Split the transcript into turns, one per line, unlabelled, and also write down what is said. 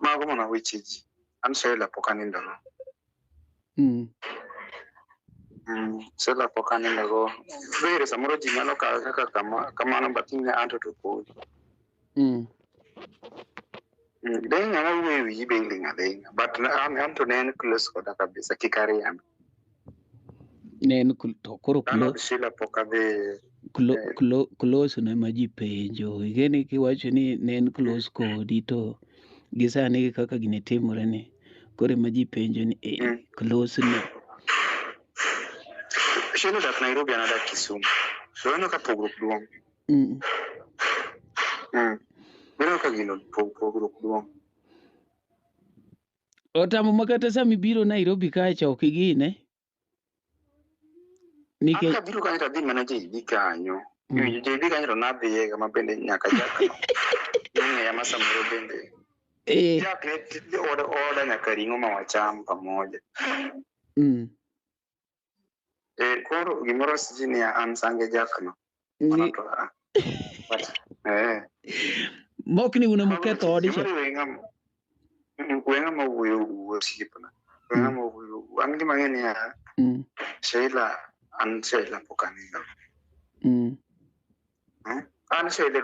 mago mana wechiji an Sheila pok anindo go. Sheila pok anindo go. Vere samoro ji nyalo kawe kaka kamano batine anto to pod. Deng ngana wewi belinga deng, but anto ne close koda kabisa kikari yan.
Nen to koro
Sheila pok adhi
close ne ma ji penjo igeni kiwacho ni ne en close kodi to gisani kaka gine timore ni kore ma ji penjo ni close ne
Sheila dak Nairobi anadak Kisumu so eno ka pogruok duong'. Biro ka gino pogruok duong'.
Otamo makata sami biro Nairobi kacha ok igine
Aka biro kanyo to adhi mana JB kanyo. JB kanyo to nadhiye kama bende nyaka jakno. Ng'eya ma samoro bende. Jakne oda nyaka ring'o ma wacham pamoja. Koro gimoro siji ni an sange jakno.
Mokni unamketho odi cha.
Wenga ma wuyo siepna. Wenga ma wuyo. An gima ng'eni ya Sheila an Sheila pok anindo. An Sheila